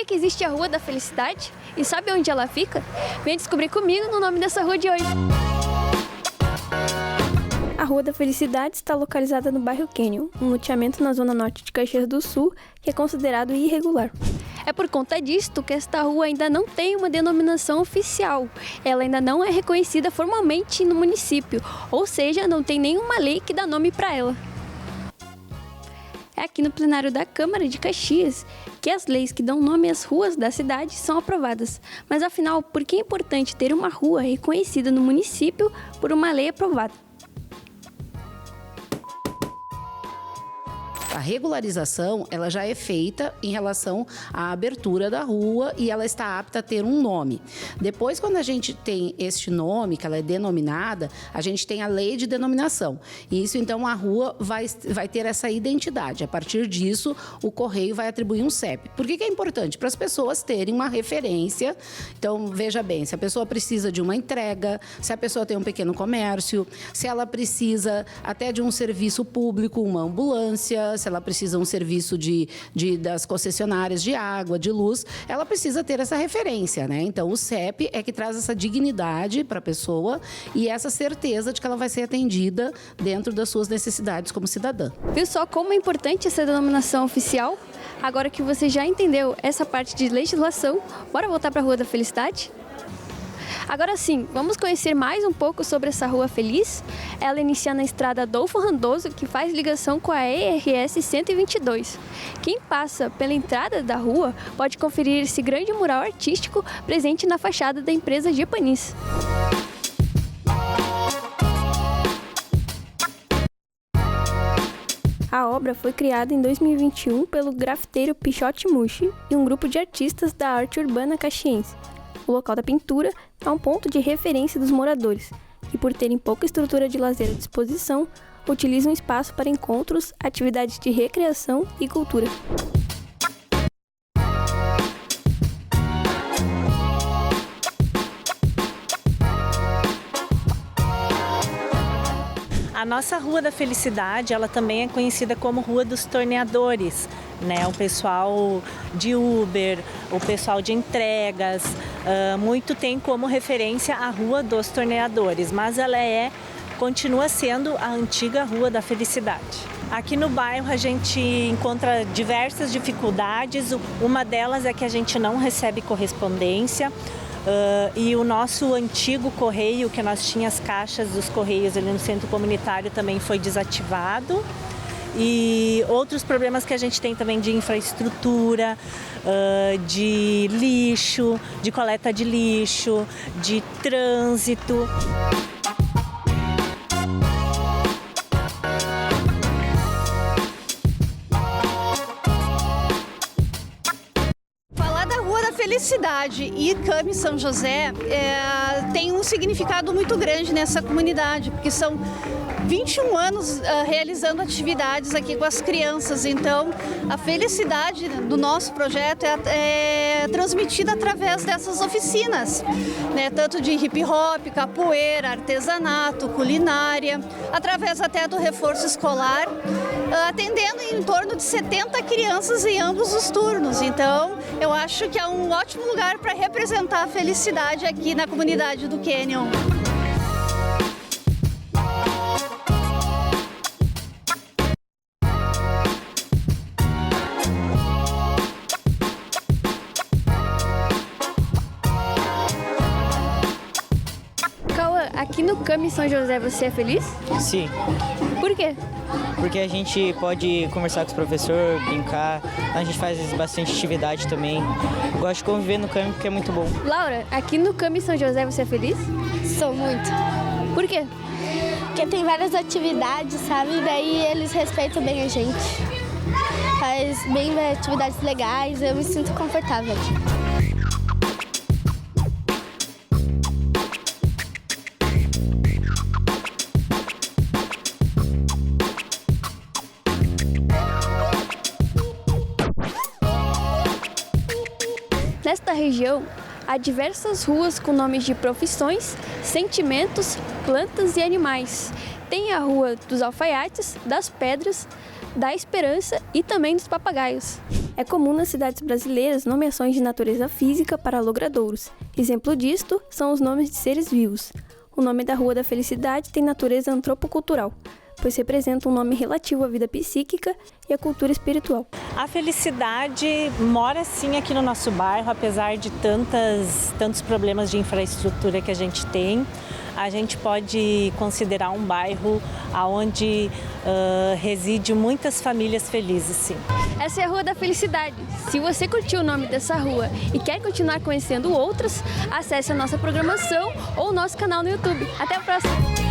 Sabia que existe a Rua da Felicidade? E sabe onde ela fica? Vem descobrir comigo no nome dessa rua de hoje. A Rua da Felicidade está localizada no bairro Canyon, um loteamento na zona norte de Caxias do Sul, que é considerado irregular. É por conta disto que esta rua ainda não tem uma denominação oficial. Ela ainda não é reconhecida formalmente no município, ou seja, não tem nenhuma lei que dá nome para ela. É aqui no plenário da Câmara de Caxias que as leis que dão nome às ruas da cidade são aprovadas. Mas afinal, por que é importante ter uma rua reconhecida no município por uma lei aprovada? A regularização, ela já é feita em relação à abertura da rua e ela está apta a ter um nome. Depois, quando a gente tem este nome, que ela é denominada, a gente tem a lei de denominação. E isso, então, a rua vai ter essa identidade. A partir disso, o Correio vai atribuir um CEP. Por que é importante? Para as pessoas terem uma referência. Então, veja bem, se a pessoa precisa de uma entrega, se a pessoa tem um pequeno comércio, se ela precisa até de um serviço público, uma ambulância, se ela precisa de um serviço das concessionárias de água, de luz, ela precisa ter essa referência, né? Então, o CEP é que traz essa dignidade para a pessoa e essa certeza de que ela vai ser atendida dentro das suas necessidades como cidadã. Viu só como é importante essa denominação oficial? Agora que você já entendeu essa parte de legislação, bora voltar para a Rua da Felicidade? Agora sim, vamos conhecer mais um pouco sobre essa Rua Feliz. Ela inicia na estrada Adolfo Randoso, que faz ligação com a ERS 122. Quem passa pela entrada da rua pode conferir esse grande mural artístico presente na fachada da empresa Gepanis. A obra foi criada em 2021 pelo grafiteiro Pichote Mushi e um grupo de artistas da arte urbana caxiense. O local da pintura é um ponto de referência dos moradores, que por terem pouca estrutura de lazer à disposição, utilizam o espaço para encontros, atividades de recreação e cultura. A nossa Rua da Felicidade, ela também é conhecida como Rua dos Torneadores, né? O pessoal de Uber, o pessoal de entregas, muito tem como referência a Rua dos Torneadores, mas ela continua sendo a antiga Rua da Felicidade. Aqui no bairro a gente encontra diversas dificuldades, uma delas é que a gente não recebe correspondência. E o nosso antigo correio, que nós tínhamos as caixas dos correios ali no centro comunitário, também foi desativado. E outros problemas que a gente tem também de infraestrutura, de lixo, de coleta de lixo, de trânsito. Felicidade e CAMI São José tem um significado muito grande nessa comunidade, porque são 21 anos realizando atividades aqui com as crianças. Então, a felicidade do nosso projeto é transmitida através dessas oficinas, né? Tanto de hip hop, capoeira, artesanato, culinária, através até do reforço escolar, atendendo em torno de 70 crianças em ambos os turnos. Então, eu acho que é um ótimo lugar para representar a felicidade aqui na comunidade do Canyon. Aqui no CAMI São José você é feliz? Sim. Por quê? Porque a gente pode conversar com os professores, brincar, a gente faz bastante atividade também. Eu gosto de conviver no CAMI porque é muito bom. Laura, aqui no CAMI São José você é feliz? Sou muito. Por quê? Porque tem várias atividades, sabe? Daí eles respeitam bem a gente. Faz bem atividades legais, eu me sinto confortável aqui. Nesta região, há diversas ruas com nomes de profissões, sentimentos, plantas e animais. Tem a Rua dos Alfaiates, das Pedras, da Esperança e também dos Papagaios. É comum nas cidades brasileiras nomeações de natureza física para logradouros. Exemplo disto são os nomes de seres vivos. O nome da Rua da Felicidade tem natureza antropocultural, pois representa um nome relativo à vida psíquica e à cultura espiritual. A felicidade mora sim aqui no nosso bairro, apesar de tantos problemas de infraestrutura que a gente tem. A gente pode considerar um bairro onde reside muitas famílias felizes, sim. Essa é a Rua da Felicidade. Se você curtiu o nome dessa rua e quer continuar conhecendo outras, acesse a nossa programação ou o nosso canal no YouTube. Até a próxima!